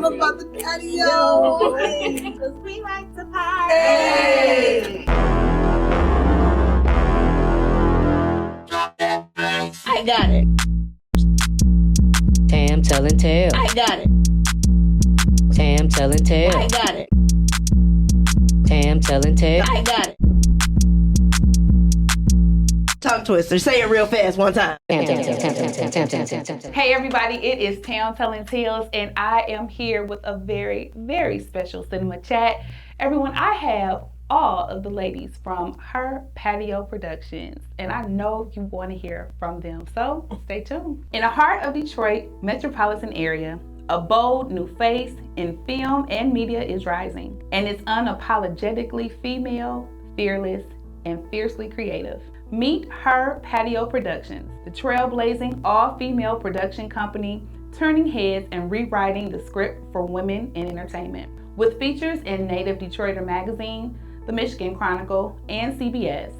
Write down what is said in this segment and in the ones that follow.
all about the patio. Because we like to party. Hey. I got it. Tam telling tales. I got it. Tam telling tales. I got it. Tam telling tales. I got it. Tongue twister. Say it real fast one time. Tam tales. Hey everybody, it is Tam Telling Tales, and I am here with a very, very special cinema chat. Everyone, I have all of the ladies from HER Patio Productions, and I know you want to hear from them, so stay tuned. In the heart of Detroit metropolitan area, a bold new face in film and media is rising, and it's unapologetically female, fearless, and fiercely creative. Meet HER Patio Productions, the trailblazing all-female production company turning heads and rewriting the script for women in entertainment. With features in Native Detroiter Magazine, The Michigan Chronicle, and CBS,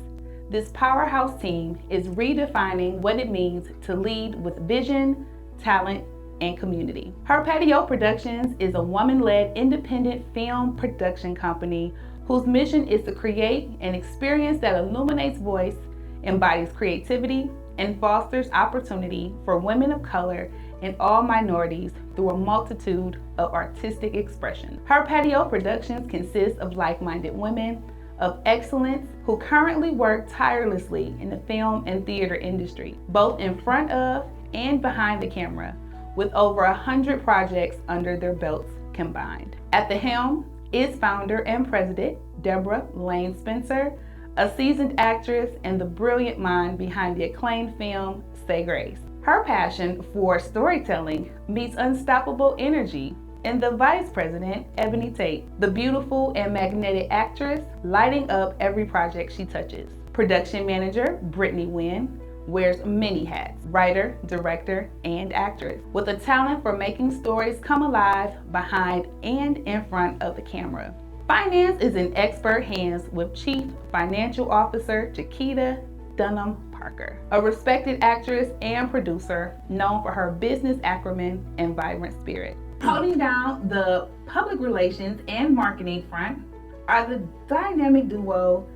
this powerhouse team is redefining what it means to lead with vision, talent, and community. HER Patio Productions is a woman-led independent film production company whose mission is to create an experience that illuminates voice, embodies creativity, and fosters opportunity for women of color and all minorities through a multitude of artistic expression. HER Patio Productions consists of like-minded women of excellence who currently work tirelessly in the film and theater industry, both in front of and behind the camera, with over 100 projects under their belts combined. At the helm is founder and president Deborah Lane Spencer, a seasoned actress and the brilliant mind behind the acclaimed film Say Grace. Her passion for storytelling meets unstoppable energy in the vice president, Ebony Tate, the beautiful and magnetic actress lighting up every project she touches. Production manager, Brittany Wynn, wears many hats: writer, director, and actress, with a talent for making stories come alive behind and in front of the camera. Finance is in expert hands with Chief Financial Officer Chiquita Dunham Parker, a respected actress and producer known for her business acumen and vibrant spirit. Holding down the public relations and marketing front are the dynamic duo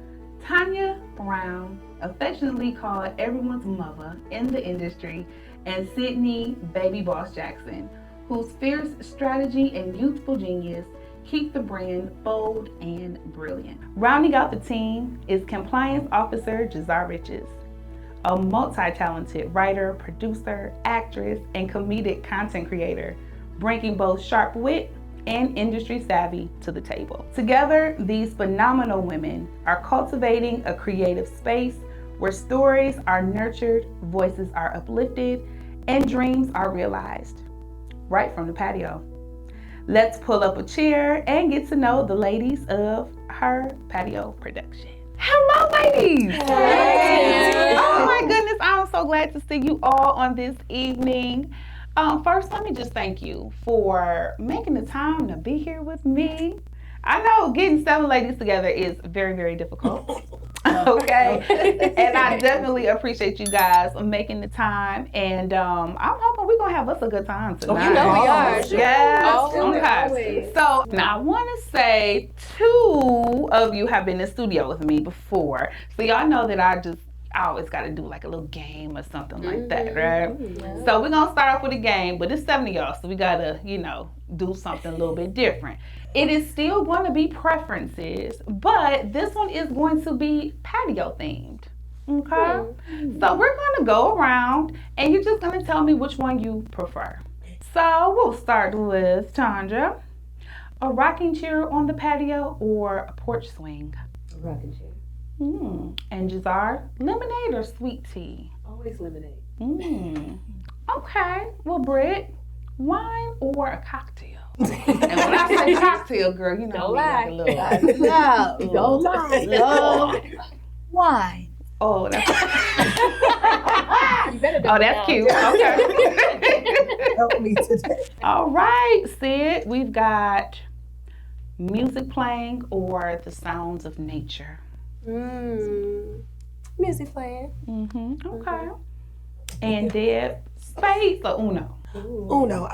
Tanya Brown, affectionately called everyone's mother in the industry, and Sydney Baby Boss Jackson, whose fierce strategy and youthful genius keep the brand bold and brilliant. Rounding out the team is Compliance Officer Jazar Riches, a multi-talented writer, producer, actress, and comedic content creator, bringing both sharp wit and industry savvy to the table. Together, these phenomenal women are cultivating a creative space where stories are nurtured, voices are uplifted, and dreams are realized, right from the patio. Let's pull up a chair and get to know the ladies of HER Patio Productions. Hello, ladies! Hey. Oh my goodness, I'm so glad to see you all on this evening. First, let me just thank you for making the time to be here with me. I know getting 7 ladies together is very, very difficult. Okay, and I definitely appreciate you guys making the time, and I'm hoping we're gonna have us a good time tonight. You know we are. Yes. Okay. Okay. So now I want to say 2 of you have been in the studio with me before, so y'all know that I always got to do like a little game or something like that, right? Yeah. So we're gonna start off with a game, but it's 7 of y'all, so we gotta, do something a little bit different. It is still going to be preferences, but this one is going to be patio themed. Okay? So we're going to go around and you're just going to tell me which one you prefer. So we'll start with Tandra. A rocking chair on the patio or a porch swing? A rocking chair. And Jazar, lemonade or sweet tea? Always lemonade. Okay. Well, Britt, wine or a cocktail? And when I say cocktail, girl, you know, Don't we lie. like a little. No. Don't lie. Why? Oh, that's You better oh, that's cute. Okay. Help me today. All right, Sid, we've got music playing or the sounds of nature. Music playing. Okay. And Deb, spades or Uno? Uno.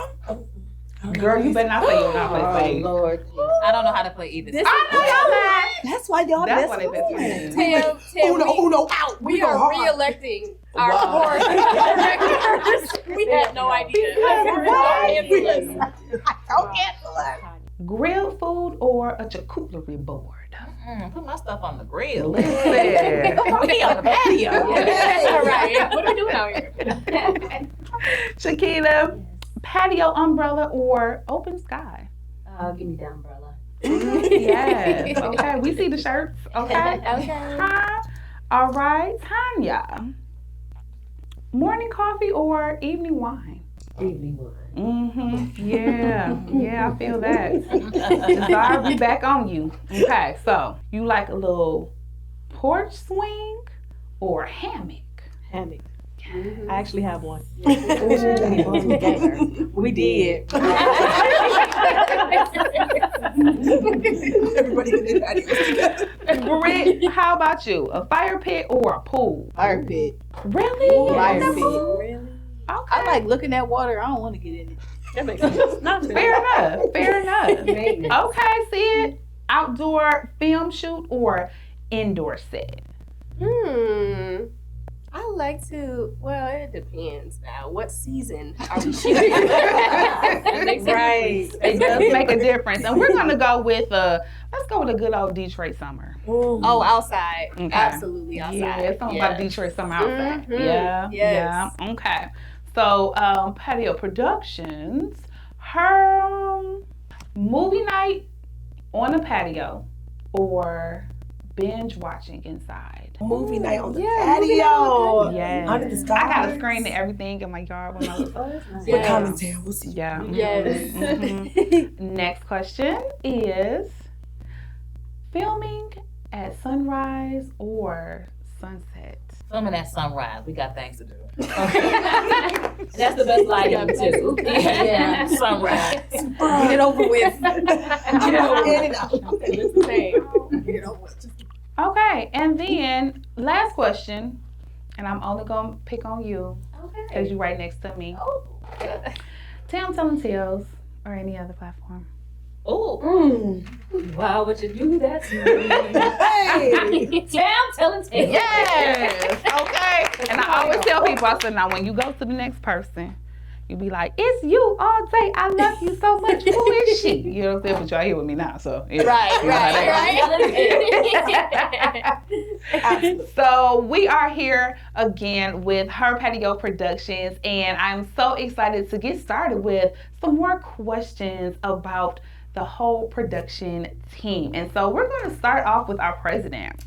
Girl, you better not say you're not play spades. Lord. I don't know how to play either. This I know y'all lying. That's why y'all That's best why they best friends. friends. Tim, Uno, out. we go are hard. re-electing our Wow. board of directors. We had no idea. Don't cancel us. Grilled food or a charcuterie board? Put my stuff on the grill. Listen. We on the patio. All right. What are we doing out here? Shakita, patio umbrella or open sky? Give me the umbrella. Yes. Okay, we see the shirts. Okay. Okay. Huh? All right, Tanya. Morning coffee or evening wine? Evening one. Yeah, I feel that. Desire be back on you. Okay, so you like a little porch swing or hammock? Hammock. I actually have one. We We did. Everybody in the patio together. Britt, how about you? A fire pit or a pool? Fire pit. Really? Fire The pit. pool? Really? Okay. I like looking at water. I don't want to get in it. That makes sense. Not Fair enough. Fair enough. Maintenance. Okay, Sid. Outdoor film shoot or indoor set? I like to, well, it depends now. What season are we shooting? Right. It does make a difference. And we're gonna go with let's go with a good old Detroit summer. Oh, outside. Okay. Absolutely outside. Yeah, it's something about Detroit summer outside. Mhm. Yeah. Yes. Yeah. Okay. So Patio Productions, her movie night on the patio or binge watching inside? Movie night on the movie night patio. Yes. Under the stars. I got a screen and everything in my yard when I was We're commentary. We'll see. yeah. Yes. Mhm. Next question is filming at sunrise or sunset? Filming at sunrise. We got things to do. That's the best lighting too. Yeah, sunrise. Get it over with. Get it over with. Get it over with. Okay, and then last question, and I'm only gonna pick on you because you're right next to me. Telling Tales or any other platform. Oh, Why would you do that to me? Hey. telling tales. Yes. Okay. And I always tell people, I said, now when you go to the next person, you be like, it's you all day. I love you so much. Who is she? You know what I'm saying? But y'all here with me now, so yeah. Right. So we are here again with Her Patio Productions, and I'm so excited to get started with some more questions about the whole production team. And so we're going to start off with our president.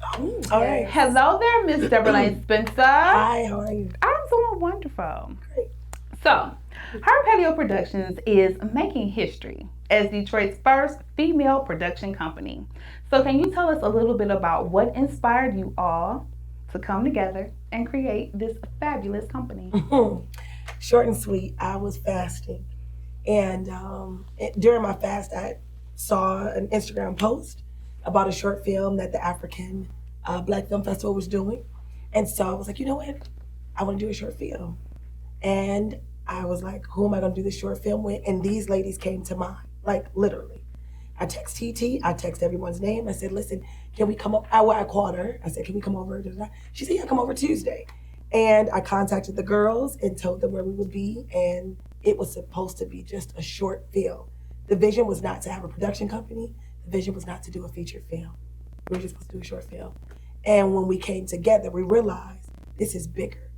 All right. Hello there, Miss Deborah Spencer. Hi, how are you? I'm doing wonderful. Great. So, Her Patio Productions is making history as Detroit's first female production company. So can you tell us a little bit about what inspired you all to come together and create this fabulous company? Short and sweet. I was fasting. And during my fast, I saw an Instagram post about a short film that the African Black Film Festival was doing. And so I was like, you know what? I want to do a short film. And I was like, who am I going to do this short film with? And these ladies came to mind, like literally. I text TT, I text everyone's name. I said, listen, can we come up? I called her. I said, can we come over? She said, yeah, come over Tuesday. And I contacted the girls and told them where we would be. And it was supposed to be just a short film. The vision was not to have a production company. The vision was not to do a feature film. We were just supposed to do a short film. And when we came together, we realized this is bigger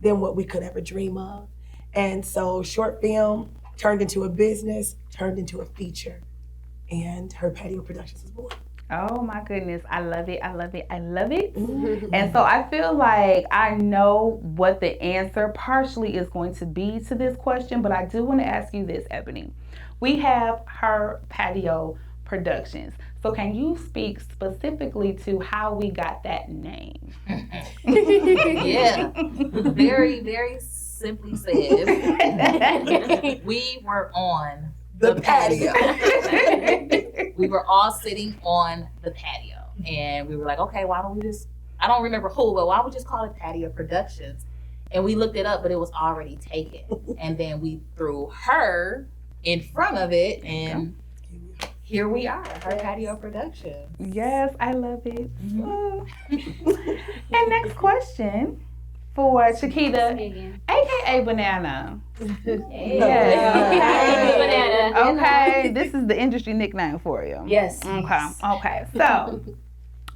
than what we could ever dream of. And so short film turned into a business, turned into a feature. And Her Patio Productions was born. Oh my goodness, I love it, I love it, I love it. And so I feel like I know what the answer partially is going to be to this question, but I do want to ask you this, Ebony. We have Her Patio Productions. So can you speak specifically to how we got that name? Yeah. Very, very simply said, we were on The patio. We were all sitting on the patio, and we were like, okay, why don't we just, I don't remember who, but why don't we just call it Patio Productions? And we looked it up, but it was already taken. And then we threw her in front of it, and here we are, HER Patio Productions. Yes, I love it. Mhm. And next question for Chiquita, aka Banana. Banana. Okay, this is the industry nickname for you. Yes. Okay. So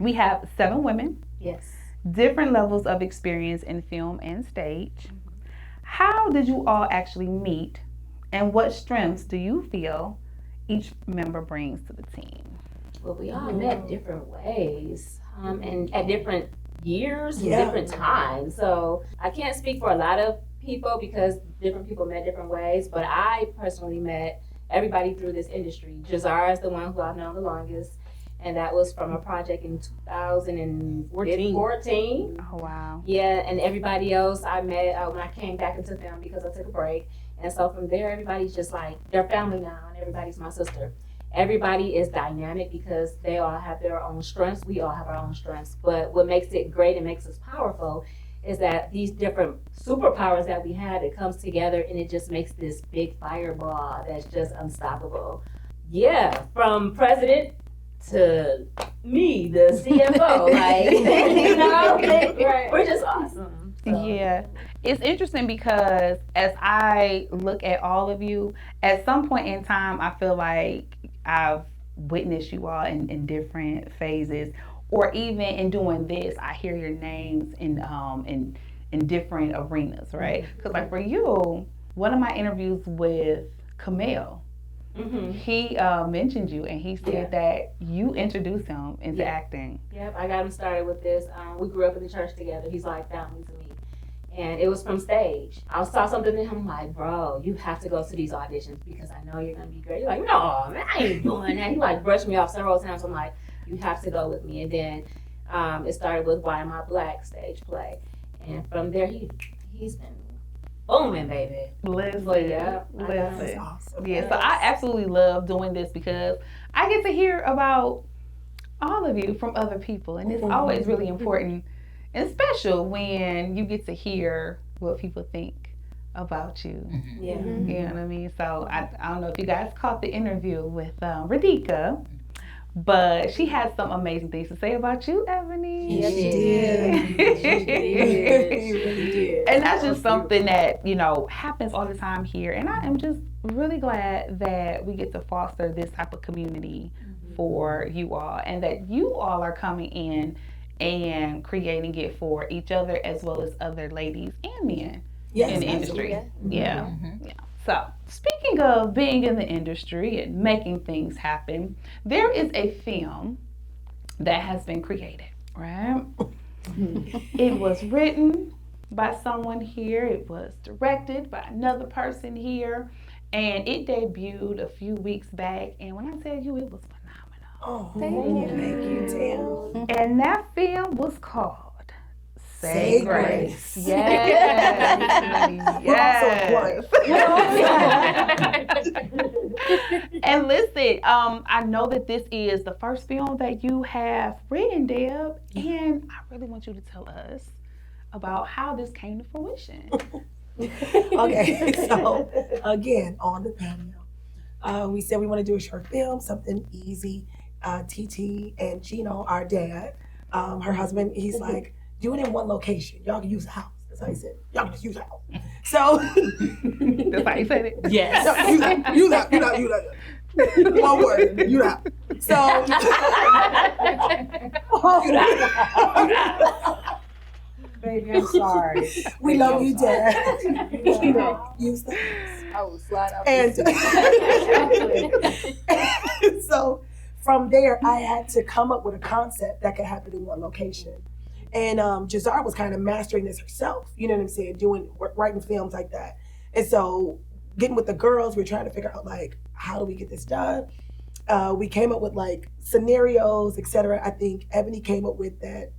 we have 7 women, Yes. different levels of experience in film and stage. How did you all actually meet, and what strengths do you feel each member brings to the team? Well, we all met different ways, and at different years and Yeah. different times. So I can't speak for a lot of people because different people met different ways. But I personally met everybody through this industry. Jazara is the one who I've known the longest, and that was from a project in 2014. Oh, wow. Yeah, and everybody else I met when I came back into film because I took a break. And so from there, everybody's just like, they're family now, and everybody's my sister. Everybody is dynamic because they all have their own strengths. We all have our own strengths. But what makes it great and makes us powerful is that these different superpowers that we have, it comes together and it just makes this big fireball that's just unstoppable. Yeah, from president to me, the CFO, like, you know, we're just awesome. So. Yeah, it's interesting because as I look at all of you, at some point in time, I feel like I've witnessed you all in different phases, or even in doing this, I hear your names in different arenas, right? Because like for you, one of my interviews with Kamel, he mentioned you, and he said that you introduced him into acting. Yep, I got him started with this. We grew up in the church together. He's like family to me. And it was from stage. I saw something in him, I'm like, bro, you have to go to these auditions because I know you're going to be great. He's like, no, man, I ain't doing that. He like brushed me off several times. I'm like, you have to go with me. And then it started with Why Am I Black stage play. And from there, he's been booming, baby. Listen. That's awesome. Yeah, so I absolutely love doing this because I get to hear about all of you from other people, and it's always really important and special when you get to hear what people think about you. Yeah. You know what I mean? So I don't know if you guys caught the interview with Radhika, but she had some amazing things to say about you, Ebony. Yes, she did. She really did. And that's just something that, you know, happens all the time here. And I am just really glad that we get to foster this type of community for you all, and that you all are coming in and creating it for each other as well as other ladies and men in the industry. Yeah. So, speaking of being in the industry and making things happen, there is a film that has been created, right? It was written by someone here, it was directed by another person here, and it debuted a few weeks back. And when I tell you, it was phenomenal. Oh, thank you, Tam. And that film was called Say Grace. Yes. And listen, I know that this is the first film that you have written, Deb, and I really want you to tell us about how this came to fruition. Okay, so again, on the patio, we said we want to do a short film, something easy. TT and Gino, our dad, her husband, he's like, do it in one location. Y'all can use the house. That's how he said. Y'all can just use the house. So That's how you said it. Yes. use that. One word. You that. So Baby, I'm sorry. we love you, Dad. Use the house. I will slide out. And so from there, I had to come up with a concept that could happen in one location. And Jazar was kind of mastering this herself, you know what I'm saying, writing films like that. And so getting with the girls, we're trying to figure out like, how do we get this done? We came up with like scenarios, etc. I think Ebony came up with that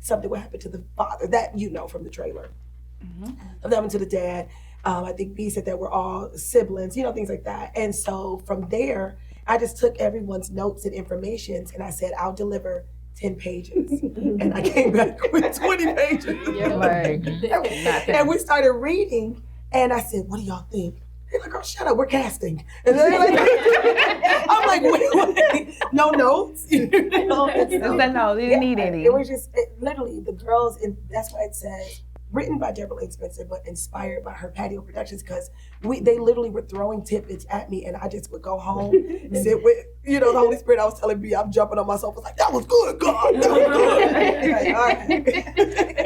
something would happen to the father, that you know from the trailer. Something happened to the dad. I think B said that we're all siblings, you know, things like that. And so from there, I just took everyone's notes and information and I said, I'll deliver 10 pages. And I came back with 20 pages. Like, And we started reading and I said, what do y'all think? They're like, "Oh, shut up, we're casting." And they're like, I'm like, wait, no notes. No, they didn't need any. It was just literally the girls, and that's why it says written by Deborah Lane Spencer, but inspired by HER Patio Productions, because they literally were throwing tidbits at me, and I just would go home, sit with, the Holy Spirit. I was telling me, I'm jumping on myself. I was like, that was good, God. That was good. Like, all right.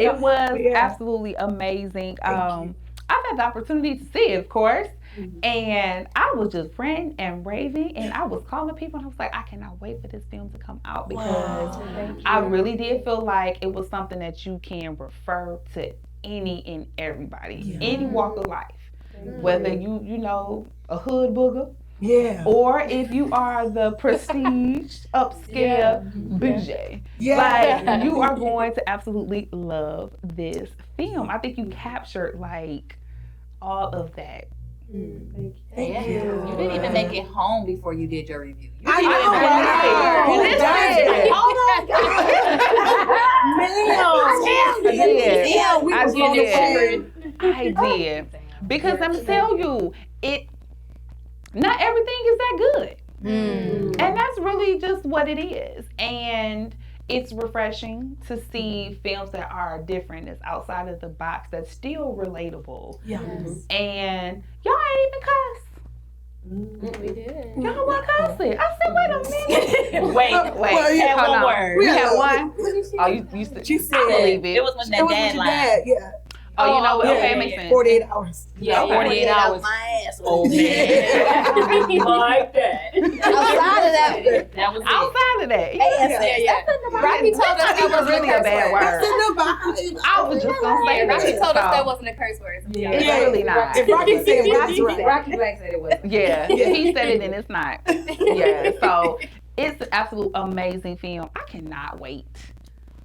It was absolutely amazing. I've had the opportunity to see it, of course. And I was just ranting and raving, and I was calling people, and I was like, I cannot wait for this film to come out, because I really did feel like it was something that you can refer to any and everybody, any walk of life, whether you know a hood booger, or if you are the prestige upscale bougie, like you are going to absolutely love this film. I think you captured like all of that. Thank you. You didn't even make it home before you did your review. I know, right? You did. I did. Because I'm telling you, not everything is that good. And that's really just what it is. And it's refreshing to see films that are different, that's outside of the box, that's still relatable. And y'all ain't even cuss. We did. Y'all weren't cussing. I said, wait a minute. Wait. Hold One on. word. We had one. Oh, you said. She said, I believe it. It was when that dad line. Oh, you know what? Okay, it makes sense. 48 hours. Yeah, 48 hours. My ass. Old man. Like that. Outside of that. That was it. Outside of that. Rocky told us that was really a bad word. I was just gonna say that. Rocky told us that wasn't a curse word. It's really not. If Rocky said it, that's right. Rocky Black said it was. Yeah, if he said it, then it's not. Yeah, so it's an absolute amazing film. I cannot wait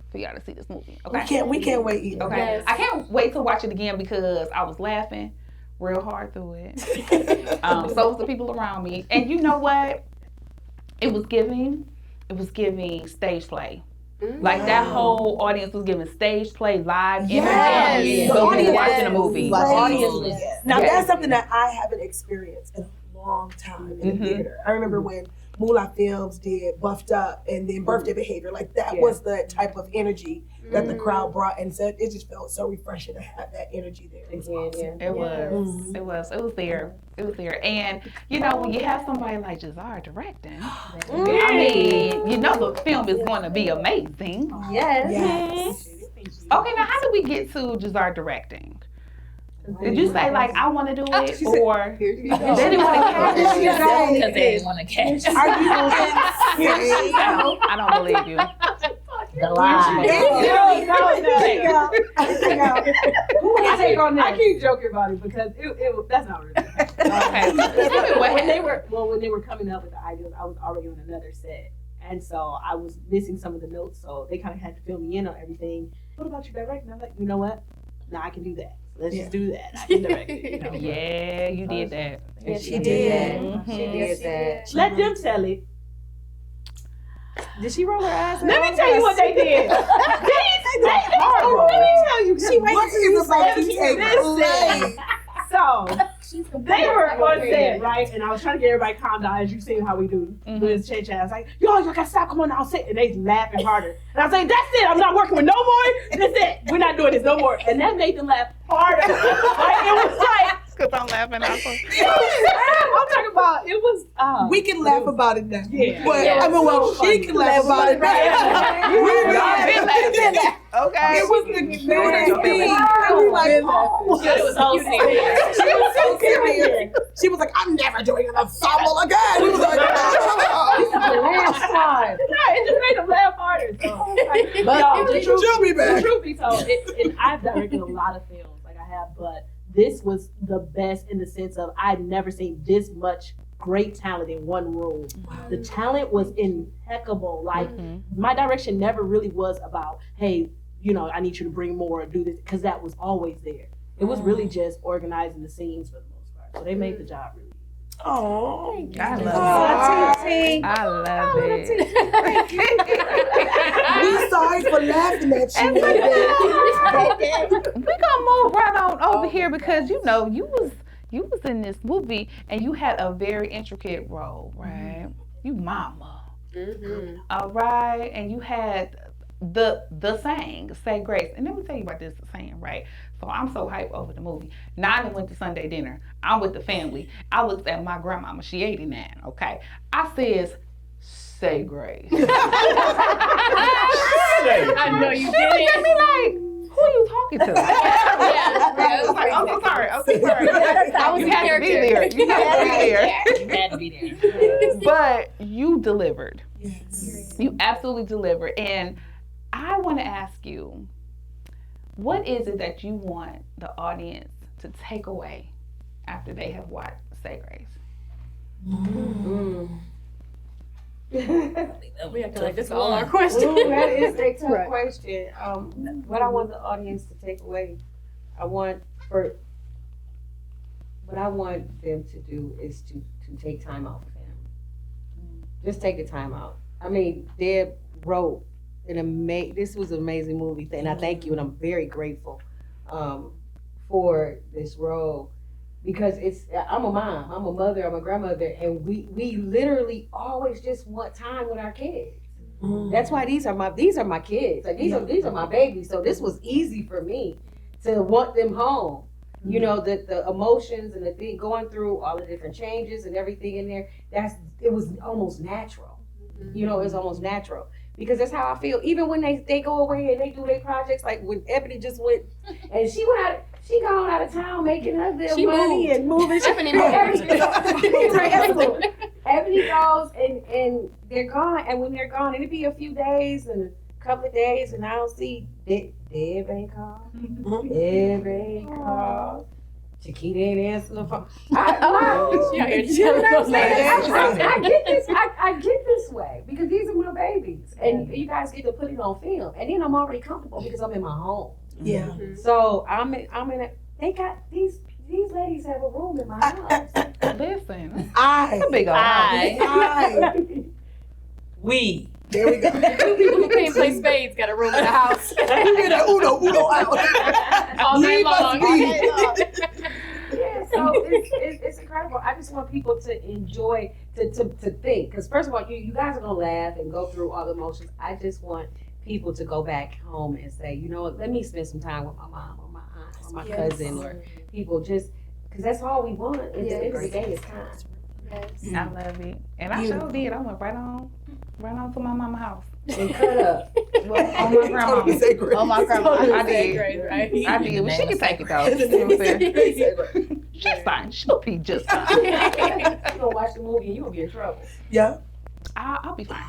for y'all to see this movie. Okay, We can't wait either. okay. Yes. I can't wait to watch it again because I was laughing real hard through it. So was the people around me, and you know what? It was giving stage play. Like that whole audience was giving stage play, live energy. So we were watching a movie. Now that's something that I haven't experienced in a long time in the theater. I remember when Moolah Films did Buffed Up and then Birthday Behavior. Like that was the type of energy that the crowd brought, and so it just felt so refreshing to have that energy there. It was there. And you know, when you have somebody like Jazar directing, I mean, you know the film is going to be amazing. Yes. Okay, now how did we get to Jazar directing? Did you say like I want to do it, or they didn't want to catch it? Because they didn't want to catch. Are you I don't believe you. The lie. I keep joking about it because that's not real. Okay. When they were coming up with the ideas, I was already on another set. And so I was missing some of the notes, so they kind of had to fill me in on everything. What about you directing? I'm like, you know what? Now I can do that. Let's just do that. I can direct it. You know? Yeah, you did that. Yeah, she did. She did that. Let them tell it. Did she roll her eyes? Let me tell you what they did. They horrible. Let me tell you. What is about to take place? So they were on set, right? And I was trying to get everybody calm down, as you see how we do. With chit chat. I was like, y'all gotta stop, come on now, sit. And they laughing harder. And I was like, that's it, I'm not working with no more. That's it. We're not doing this no more. And that made them laugh harder. Like, it was like, Because I'm laughing also. I'm talking about, it was We can laugh about it now. Yeah. But Yeah. I mean, well, she can laugh about it now. Okay. It was the cutest thing. I was like, oh. It was so serious. She was so serious. She was like, I'm never doing an ensemble again. We was like, This is the last time. Yeah, it just made them laugh harder. So, but the truth be told, I've directed a lot of films, like I have, but this was the best in the sense of I've never seen this much great talent in one room. Wow. The talent was impeccable. Like my direction never really was about, hey, you know, I need you to bring more or do this, because that was always there. It was really just organizing the scenes for the most part. So they made the job really. oh. I love it. I love it. We sorry for laughing at you. We're gonna move right on over here because you know you you was in this movie and you had a very intricate role, right? You mama. All right, and you had the saying, say grace. And let me tell you about this saying, right? So I'm so hyped over the movie. Now I done went to Sunday dinner. I'm with the family. I looked at my grandmama, she 89, okay? I says, say grace. I know you She did looked at it. me like, who are you talking to? I was like, I'm so sorry. I'm so sorry. You had to be there. You had to be there. You had to be there. But you delivered. Yes. You absolutely delivered. And I want to ask you, what is it that you want the audience to take away after they have watched Say Grace? We have to like this all our questions. That is a tough Right. question. What I want the audience to take away, what I want them to do is to take time out with family. Just take the time out. I mean, Deb wrote this was an amazing movie, and I thank you, and I'm very grateful for this role. Because I'm a mom, I'm a mother, I'm a grandmother, and we literally always just want time with our kids. That's why these are my kids. Like these are my babies. So this was easy for me to want them home. You know, the emotions and the thing going through all the different changes and everything in there. It was almost natural. You know, it's almost natural. Because that's how I feel. Even when they go away and they do their projects, like when Ebony just went and she gone out of town making her little money and moving. Ebony goes and they're gone. And when they're gone, it'll be a few days and a couple of days, and I don't see Deb ain't called. Deb ain't called. Chiquita ain't answering the phone. I get this way because these are my babies, and you guys get to put it on film, and then I'm already comfortable because I'm in my home. Yeah. So I'm in they got these ladies have a room in my house. Listen, I. a big old house. We. There we go. Two people who can't play spades got a room in the house. You get a Uno out. All night Me must long. be. Yeah, so it's incredible. I just want people to enjoy to think, because first of all, you guys are gonna laugh and go through all the emotions. I just want people to go back home and say, you know what, let me spend some time with my mom or my aunt or my cousin or people, just because that's all we want. At the end of the day, is time. I love it. And I sure did. I went right on to my mama's house. And cut up. Well, on my grandma. Sacred. Oh my grandma. I did. Right? I did. Well, she can take it though. You know what I'm saying? She's fine. She'll be just fine. You're gonna watch the movie and you're gonna be in trouble. Yeah. I'll be fine.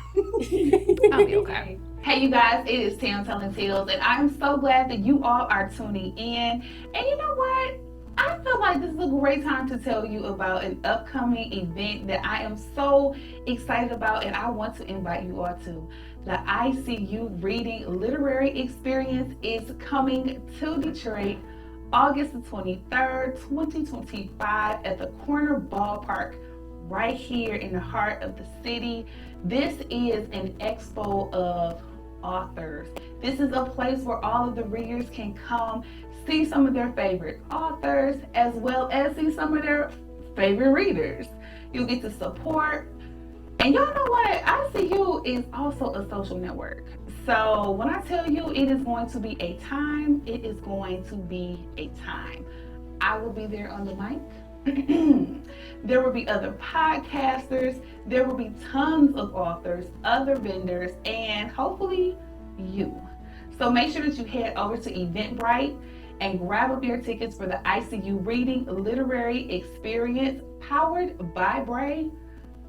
I'll be okay. Hey, you guys, it is Tam Telling Tales, and I'm so glad that you all are tuning in. And you know what? I feel like this is a great time to tell you about an upcoming event that I am so excited about, and I want to invite you all to. The EyeCU Reading Literary Experience is coming to Detroit August the 23rd, 2025 at the Corner Ballpark right here in the heart of the city. This is an expo of authors. This is a place where all of the readers can come see some of their favorite authors as well as see some of their favorite readers. You get to support. And y'all know what? EyeCU is also a social network. So when I tell you it is going to be a time, it is going to be a time. I will be there on the mic. There will be other podcasters. There will be tons of authors, other vendors, and hopefully you. So make sure that you head over to Eventbrite and grab up your tickets for the EyeCU Reading Literary Experience powered by BRAE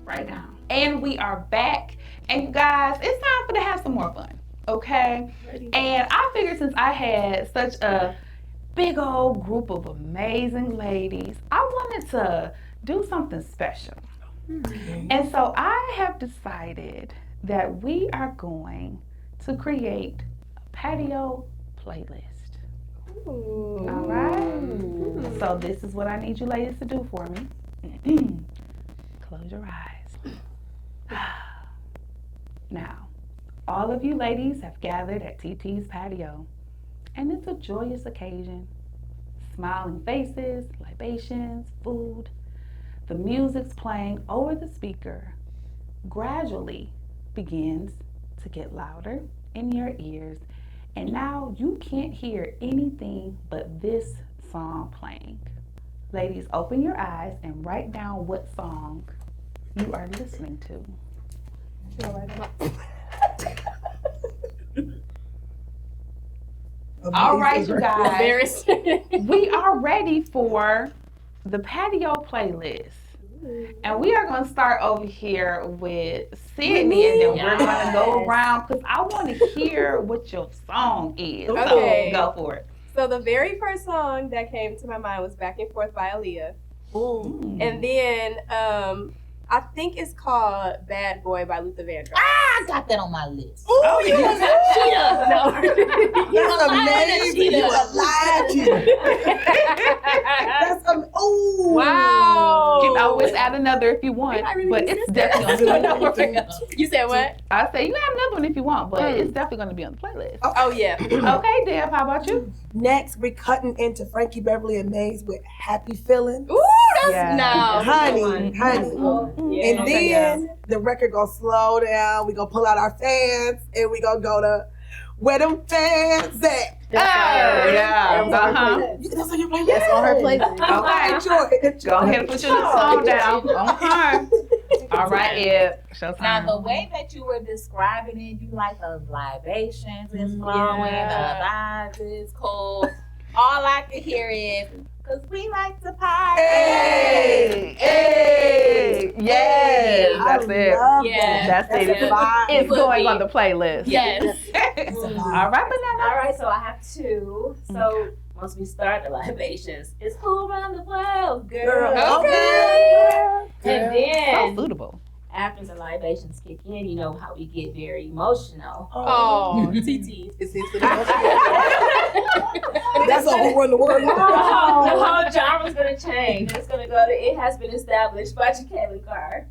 right now. And we are back. And you guys, it's time to have some more fun, okay? And I figured since I had such a big old group of amazing ladies, I wanted to do something special. And so I have decided that we are going to create a patio playlist. All right? So this is what I need you ladies to do for me. Close your eyes. Now, all of you ladies have gathered at TT's patio, and it's a joyous occasion. Smiling faces, like libations, food. The music's playing over the speaker gradually begins to get louder in your ears, and now you can't hear anything but this song playing. Ladies, open your eyes and write down what song you are listening to. All right, you guys. We are ready for the patio playlist. And we are going to start over here with Sydney, and then we're going to go around because I want to hear what your song is. Okay. So go for it. So the very first song that came to my mind was Back and Forth by Aaliyah. And then I think it's called Bad Boy by Luther Vandross. I got that on my list. Oh, You was a cheater. No. That's amazing. You a liar cheater. That's oh Wow. You can always add another if you want, but it's definitely on the playlist. You said what? I say you can have another one if you want, but it's definitely going to be on the playlist. Oh, yeah. Okay, Deb, how about you? Next, we're cutting into Frankie Beverly and Maze with Happy Feeling. Ooh, that's Yeah. no. Honey. And Okay, then the record gonna slow down. We gonna pull out our fans and we gonna go to where them fans at. Yeah. Uh-huh. That's on your playlist. That's on her playlist. Okay. Enjoy. Go ahead and put your little song down. Okay. All right, Ed. Showtime. Now, the way that you were describing it, you like the libations is flowing, the vibes is cool. All I can hear is, because we like to party. Hey. Yes. That's it. Yeah. That's it. That's a vibe. It's going on the playlist. Yes. All right, Banana. All right, so I have two. So once we start the libations, it's Who Run the World, girl. Okay. And So then suitable. after the libations kick in, you know how we get very emotional. Oh, TT. That's a whole run the world. The whole genre's gonna change. It's gonna go to It Has Been Established by Jacqueline Carr.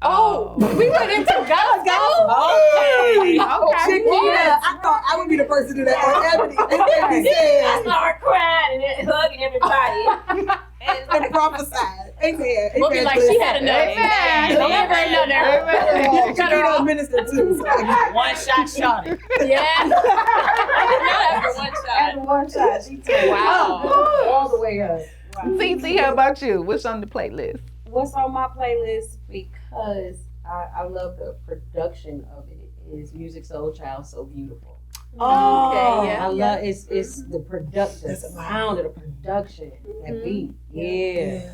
Oh, we went into gospel. Okay. Chiquita, I thought I would be the person to do that. Or Ebony. I said, started crying and hugging everybody. and prophesied. Amen. We'll be like, she had enough. Deliver another. Chiquita minister too. So One shot shot it. Yeah. After one shot. After one shot, she took Wow. all the way up. CC, how about you? What's on the playlist? What's on my playlist, because I love the production of it, is Music Soul Child So Beautiful. Okay, yeah. I love it's the production, the That's a vibe. sound of the production, that beat. Yeah.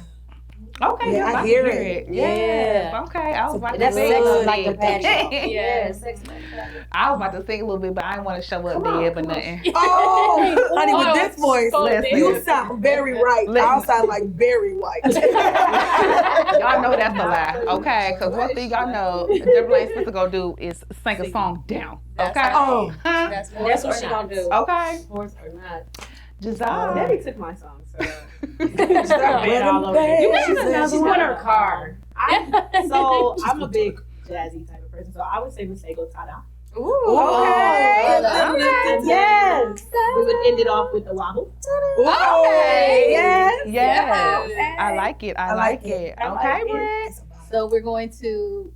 Okay, Yeah, I about to hear it. Yes. Okay, I was about to That's sing sexy a little like the bit. patio. Yeah. Sex like that. I was about to sing a little bit, but I didn't want to show up dead but nothing. Oh, honey, with this voice, Listen. you sound very right. I'll sound like very white. Y'all know that's a lie, okay? Because one thing y'all know, Deborah ain't supposed to go do is sing a song down, okay? Oh, Huh? That's what she gonna do. Okay. Sports or not. Giselle. Debbie took my song, so She's put her car. So I'm a big jazzy type of person, so I would say Masego Tada. Okay. Yes. We would end it off with the wobble. Okay. Yes. Yes. I like it. I like it. Okay, Britt. So we're going to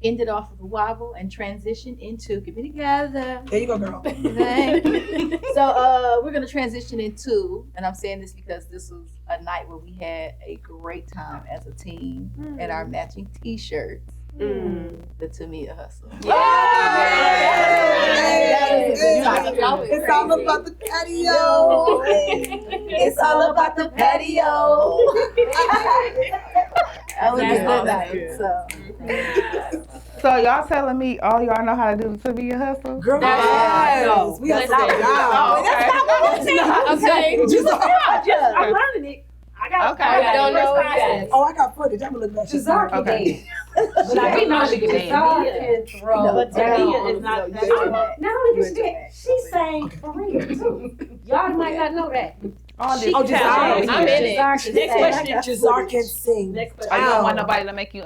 end it off with a wobble and transition into Get Me Together. There you go, girl. Thank you. So we're going to transition into, and I'm saying this because this was a night where we had a great time as a team and our matching t-shirts. The Tamia Hustle. It's all about the patio. It's all about the patio. That was a good night. So y'all telling me all y'all know how to do the Tamia Hustle? Girl, No. we have to go down. Okay. I'm learning it. I got. Okay. I don't know what that is. Oh, I got footage. I'm gonna look back. Giselle can Okay. dance. But I know she can throw. But Tamia is not. That's Not only does she sang for real too. Y'all might not know that. All this Oh, Giselle. talent. I'm in it. Next question. Giselle can sing. Next Oh, question. you don't want nobody to make you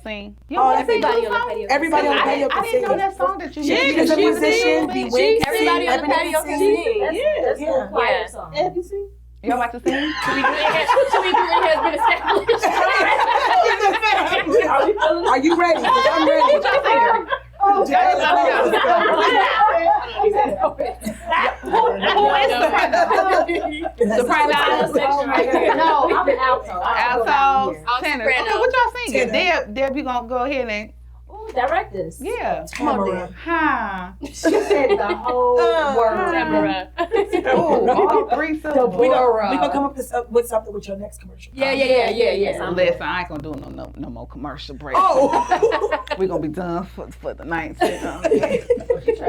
sing? You Oh, don't want to sing Everybody no on the song? patio. Everybody on the patio I can didn't know sing. that song that you She's a musician. Be Wink. Everybody on the patio can sing. Yes. That's Yeah. a quiet song. Have you seen? Y'all about to sing? To be great has been established. Are you ready? 'Cause I'm ready. What y'all singing? Oh, Who is soprano? No, I'm an alto. Alto, I'm tenor. soprano. Okay, what y'all singing? Tenor. Deb, you gonna go ahead and Directors. yeah. Come on, Deb. Huh. She said the whole word. Tamara. Oh, all three syllables. We gonna come up with something with your next commercial. Yeah. Listen, I ain't gonna do no more commercial breaks. Oh. We're gonna be done for the night. Trying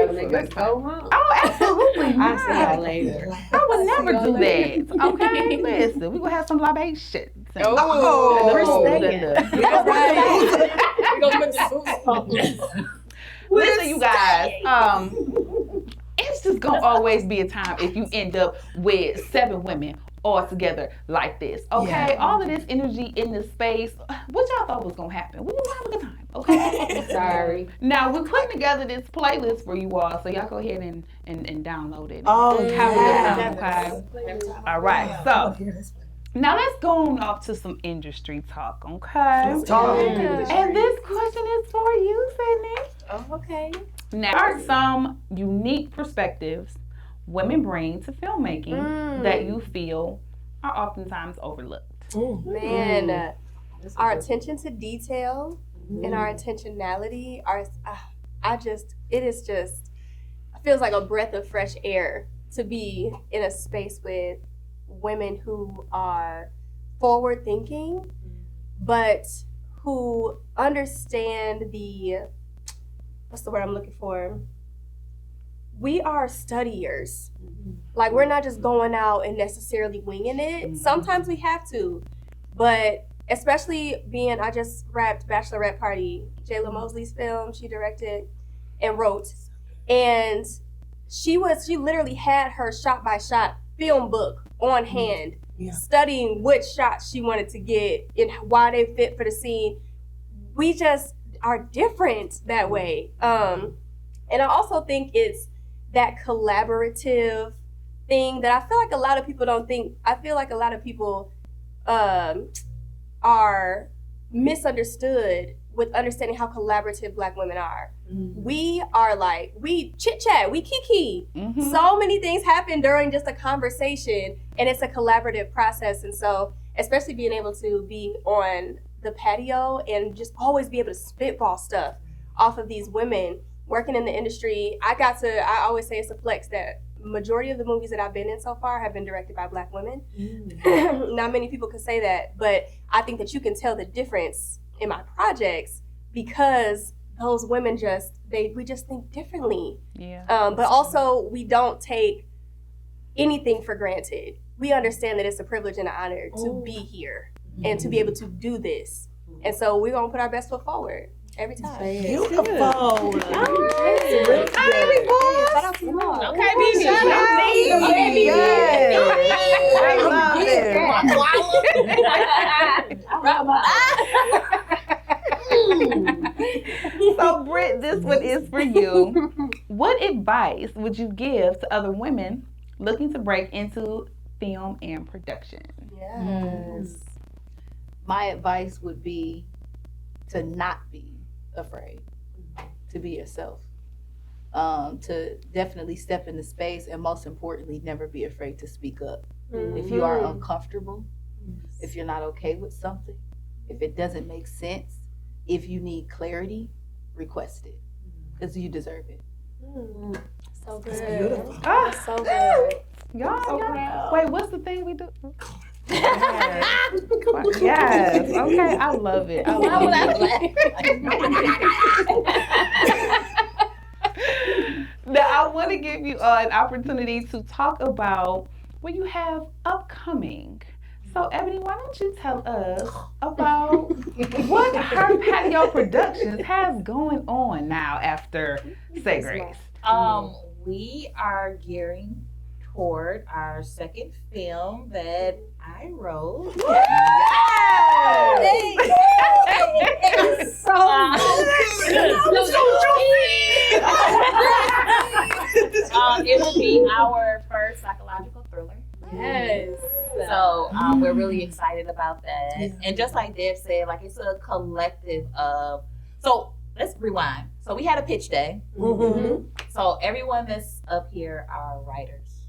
to make us go home. Oh, absolutely I'll see y'all not. later. I would never do that. Okay, listen, we gonna have some libations. Oh. We're staying. Listen, you guys. It's just gonna always be a time if you end up with 7 women all together like this. Okay, Yeah. all of this energy in the space. What y'all thought was gonna happen? We gonna have a good time. Okay. Sorry. Now we're putting together this playlist for you all, so y'all go ahead and download it. Oh, Have a yeah. good time, okay? All right, so now let's go on off to some industry talk, okay? Let's talk. And this question is for you, Sydney. Oh, okay. Now, what are some unique perspectives women bring to filmmaking that you feel are oftentimes overlooked? Man, our attention to detail and our intentionality are, it feels like a breath of fresh air to be in a space with women who are forward thinking, but who understand what's the word I'm looking for? We are studiers. Like, we're not just going out and necessarily winging it. Sometimes we have to, but especially I just wrapped Bachelorette Party, Jayla Mosley's film. She directed and wrote, and she literally had her shot by shot film book on hand, studying which shots she wanted to get and why they fit for the scene. We just are different that way. And I also think it's that collaborative thing that I feel like a lot of people don't think. I feel like a lot of people are misunderstood with understanding how collaborative Black women are. We are like, we chit chat, we kiki. So many things happen during just a conversation, and it's a collaborative process. And so, especially being able to be on the patio and just always be able to spitball stuff off of these women working in the industry. I always say it's a flex that majority of the movies that I've been in so far have been directed by Black women. Not many people can say that, but I think that you can tell the difference in my projects because those women we just think differently. Yeah. But also we don't take anything for granted. We understand that it's a privilege and an honor to be here and to be able to do this. And so we're gonna put our best foot forward every time. Beautiful. Shout out to you all. Okay, baby. So, Britt, this one is for you. What advice would you give to other women looking to break into film and production? Yes. My advice would be to not be afraid, to be yourself, to definitely step into space, and most importantly, never be afraid to speak up. If you are uncomfortable, if you're not okay with something, if it doesn't make sense, if you need clarity, request it, because you deserve it. So good. It's beautiful. That's so good. Y'all. Wait, what's the thing we do? Yes. Okay. I love it. Now, I want to give you an opportunity to talk about what you have upcoming. So, Ebony, why don't you tell us about what HER Patio Productions has going on now after Say Grace? We are gearing toward our second film that I wrote. It will be our first psychological thriller. Yes. So we're really excited about that. Yeah. And just like Deb said, like it's a collective of. So let's rewind. So we had a pitch day. Mm-hmm. So everyone that's up here are writers.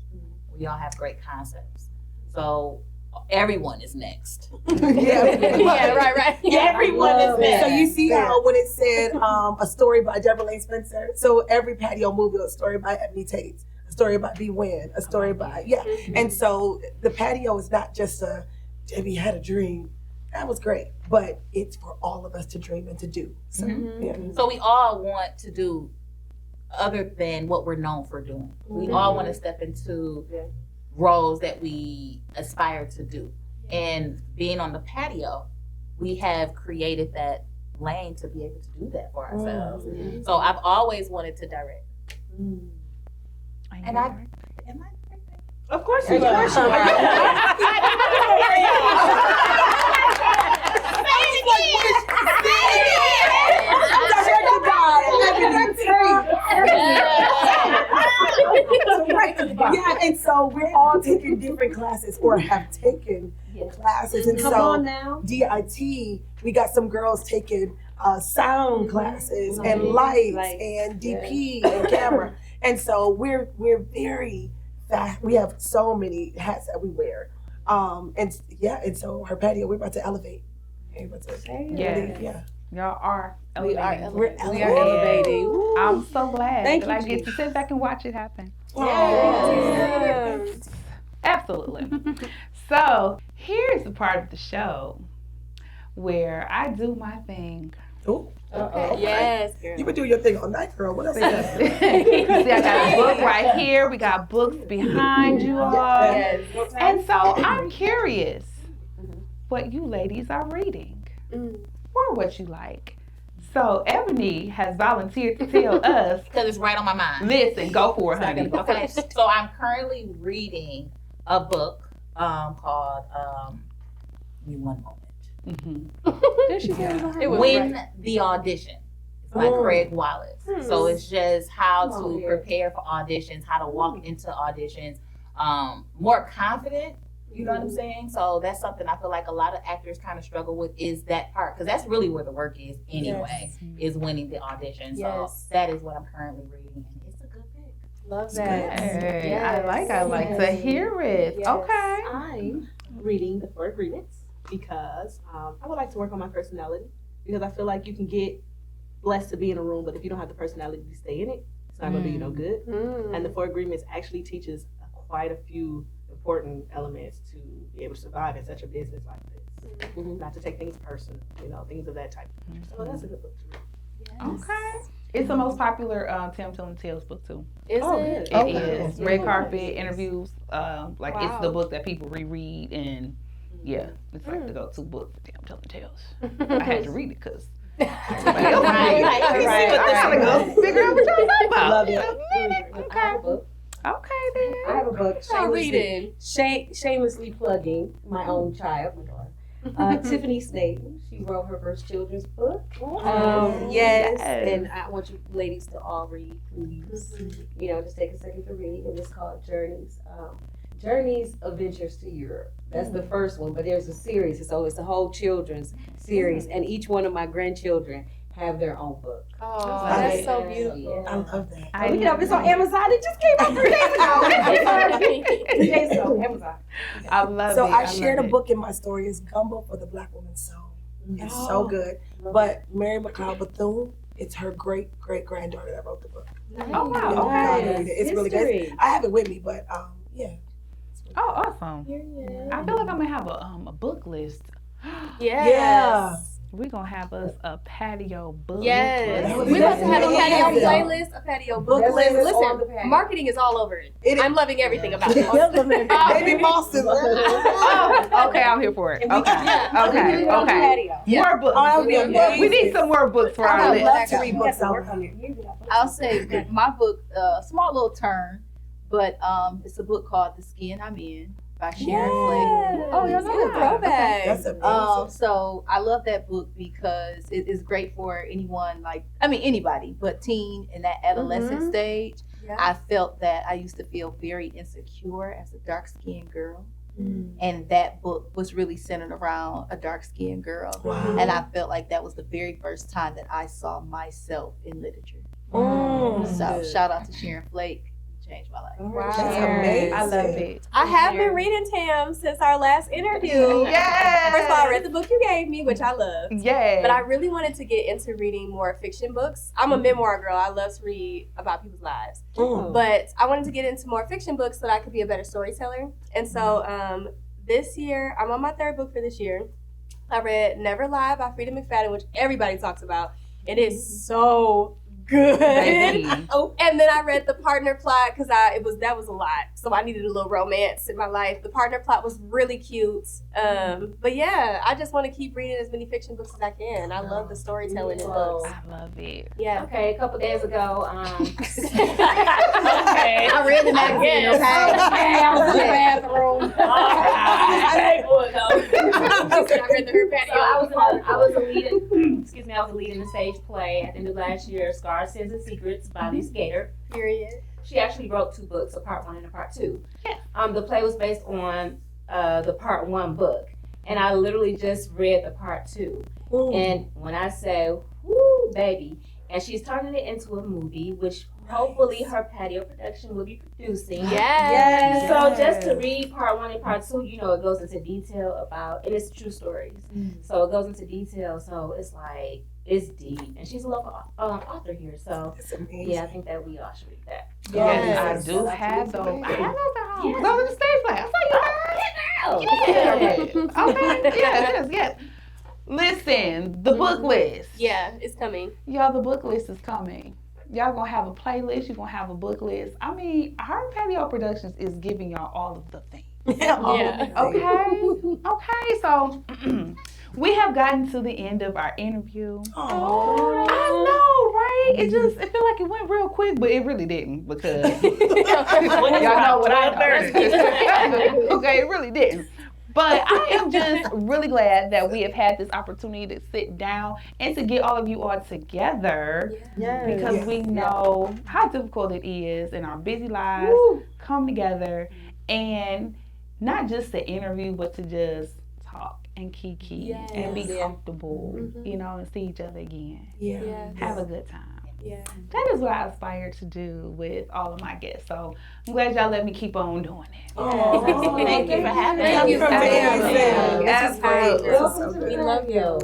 We all have great concepts. So everyone is next. Yeah, right. Everyone is next. So you see how when it said a story by Deborah Lane Spencer, so every patio movie was a story by Ebony Tate, a story by B. Wynn, a story by and so the patio is not just a Debbie had a dream. That was great, but it's for all of us to dream and to do. So, So we all want to do other than what we're known for doing. We all want to step into roles that we aspire to do. And being on the patio, we have created that lane to be able to do that for ourselves. So I've always wanted to direct. And am I directing? Of course you are. Yeah, and so we're all taking different classes or have taken classes. And Come so on now. DIT, we got some girls taking sound classes and lights and DP and camera. And so we're very fast. We have so many hats that we wear. And so her patio, we're about to elevate. Y'all are We are elevating. We're elevating. We are elevating. elevating. I'm so glad Thank that I you, get to sit back and watch it happen. Yes. Absolutely. So here's the part of the show where I do my thing. Ooh. Okay. Yes, girl. You been doing your thing all night, girl. What else? See, I got a book right here. We got books behind you all. Yes. And so I'm curious what you ladies are reading or what you like. So Ebony has volunteered to tell us. Because it's right on my mind. Listen, go for it, honey. Okay, so I'm currently reading a book called Give Me One Moment. It was Win the Audition. It's by Craig Wallace. So it's just how to prepare for auditions, how to walk into auditions, more confident. You know what I'm saying? So that's something I feel like a lot of actors kind of struggle with is that part. Because that's really where the work is anyway, is winning the audition. So that is what I'm currently reading. And it's a good pick. Love that. Hey, I like to hear it. Yes. Okay. I'm reading The Four Agreements because I would like to work on my personality because I feel like you can get blessed to be in a room, but if you don't have the personality to stay in it, it's not going to do you no good. And The Four Agreements actually teaches quite a few important elements to be able to survive in such a business like this. Not to take things personal, things of that type. So that's a good book to read. Okay. It's the most popular Tim Telling Tales book too. Is it? It is. Red carpet interviews. It's the book that people reread and it's like the go-to book for Tim Telling Tales. I had to read it because everybody else read it. I gotta go figure out what y'all talking about. Love it. Okay then. I have a book. Y'all reading? Shamelessly plugging my own child, my daughter. Tiffany Snaden. She wrote her first children's book. Yes. And I want you ladies to all read, please. Just take a second to read. And it's called Journeys. Journeys Adventures to Europe. That's the first one, but there's a series. So it's a whole children's series. And each one of my grandchildren have their own book. Oh, that's so beautiful. I love that. Look it up. It's on Amazon. It just came out 3 days ago. Amazon. I love it. So I shared a book in my story. It's Gumbo for the Black Woman's Soul. It's so good. But Mary McLeod Bethune, it's her great-great-granddaughter that wrote the book. Oh wow. Okay. Okay. It's really good. I have it with me, but yeah. Oh, awesome. I feel like I'm gonna have a book list. Yes. Yeah. We're gonna have us a patio book. Yes. That would We're be about to have a patio amazing. playlist, a patio book Yes, list. it's on the Listen, patio. marketing is all over it. I'm loving everything about it. Baby Boston. Oh, okay, I'm here for it. Okay. More books. We need some more books for our I would love list. to read books out. I'll say that my book, small little turn, but it's a book called The Skin I'm In by Sharon Flake. Oh, y'all know the throwback. That's amazing. So I love that book because it is great for anyone, anybody, but teen in that adolescent stage. Yeah. I felt that I used to feel very insecure as a dark-skinned girl. And that book was really centered around a dark-skinned girl. Wow. And I felt like that was the very first time that I saw myself in literature. So shout out to Sharon Flake. Changed my life. Wow. That's amazing. I love it. I have been reading Tam since our last interview. Yes. First of all, I read the book you gave me, which I loved. Yeah. But I really wanted to get into reading more fiction books. I'm a memoir girl. I love to read about people's lives. But I wanted to get into more fiction books so that I could be a better storyteller. And so this year, I'm on my third book for this year. I read Never Lie by Frida McFadden, which everybody talks about. It is so good. And then I read The Partner Plot because that was a lot. So I needed a little romance in my life. The Partner Plot was really cute. But yeah, I just want to keep reading as many fiction books as I can. I love the storytelling in books. I love it. Yeah. Okay, a couple days ago, I read the magazine, okay? I was in the bathroom. I read the HER Patio. So I was a lead in the stage play at the end of last year, Scars, Sins, and Secrets by Lisa Gator. Period. She actually wrote 2 books, a part 1 and a part 2. The play was based on the part 1 book, and I literally just read the part 2. And when I say, whoo, baby, and she's turning it into a movie, which hopefully HER Patio Production will be producing. Yes. So just to read part 1 and part 2, it goes into detail about, and it's true stories. So it goes into detail, so it's like, it's deep. And she's a local author here, so yeah, I think that we all should read that. Yes, I do have those. I have those at home. Those are the stage play. I saw you guys. Okay, yes. Listen, the book list. Yeah, it's coming. Y'all, the book list is coming. Y'all gonna have a playlist. You're gonna have a book list. I mean, HER Patio Productions is giving y'all all of the things. Okay, so we have gotten to the end of our interview. Oh, I know, right? It felt like it went real quick, but it really didn't because y'all know what I know. Okay, it really didn't. But I am just really glad that we have had this opportunity to sit down and to get all of you all together because we know how difficult it is in our busy lives, come together and not just to interview, but to just talk and kiki and be comfortable, and see each other again. Have a good time. That is what I aspire to do with all of my guests. So I'm glad y'all let me keep on doing it. Thank you for having us. Thank you for being Absolutely. We love you.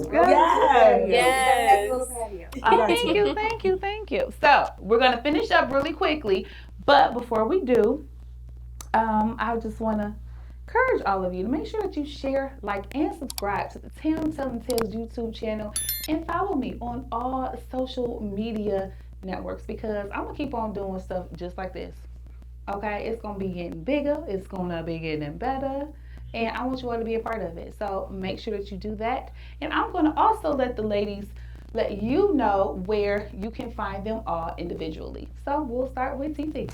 Yes. Thank you. So we're gonna finish up really quickly, but before we do, I just want to encourage all of you to make sure that you share, like, and subscribe to the Tam Telling Tales YouTube channel and follow me on all social media networks because I'm gonna keep on doing stuff just like this. Okay, it's gonna be getting bigger, it's gonna be getting better, and I want you all to be a part of it. So make sure that you do that. And I'm gonna also let the ladies let you know where you can find them all individually. So we'll start with TT.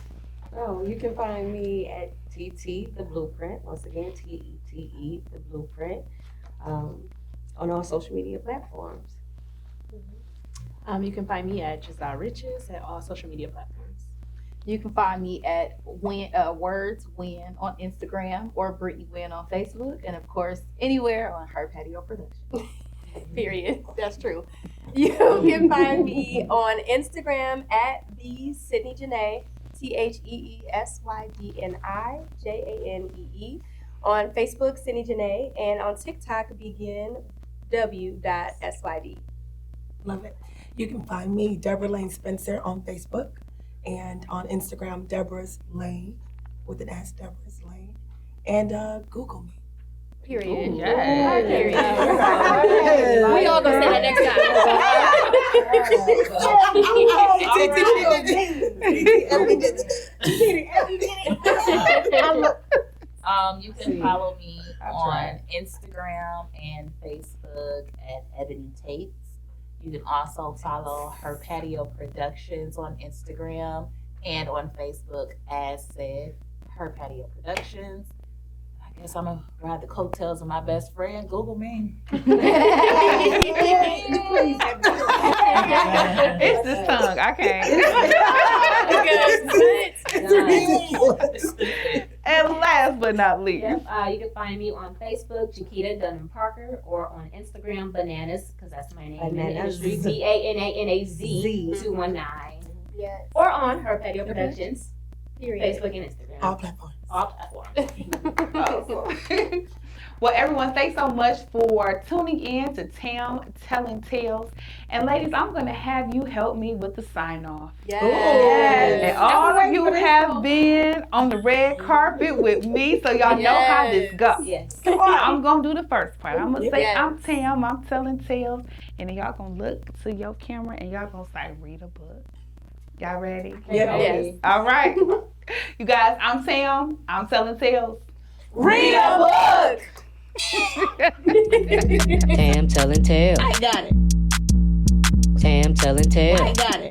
Oh, you can find me at TT The Blueprint. Once again, TETE The Blueprint. On all social media platforms. You can find me at Jazar Riches at all social media platforms. You can find me at Words Win on Instagram or Brittany Win on Facebook, and of course anywhere on HER Patio Productions. Period. That's true. You can find me on Instagram at the Sydney Janae, TheSydneyJanee. On Facebook, Sydney Janae, and on TikTok, begin w.syd. love it. You can find me, Deborah Lane Spencer, on Facebook, and on Instagram, Deborah's Lane, with an S, Deborah's Lane, and Google me. Period. Yes. Period. We all gonna say that next time. You can follow me on Instagram and Facebook at Ebony Tates. You can also follow HER Patio Productions on Instagram and on Facebook as said, HER Patio Productions. I guess I'm gonna ride the coattails of my best friend. Google me. It's this tongue. I can't. And last but not least. Yep, you can find me on Facebook, Chiquita Dunham Parker, or on Instagram, Bananas, because that's my name in the industry, BANANAZ219. Yes. Or on HER Patio Productions, Period. Facebook and Instagram. All platforms. All platforms. Well, everyone, thanks so much for tuning in to Tam Telling Tales. And ladies, I'm going to have you help me with the sign off. Yes. And all of you have been on the red carpet with me, so y'all know how this goes. Yes. I'm going to do the first part. I'm going to say, Yes. I'm Tam, I'm telling tales. And then y'all going to look to your camera and y'all going to say, read a book. Y'all ready? Yes. All right. You guys, I'm Tam, I'm telling tales. Read a book. Tam telling tales. I got it. Tam telling tales. I got it.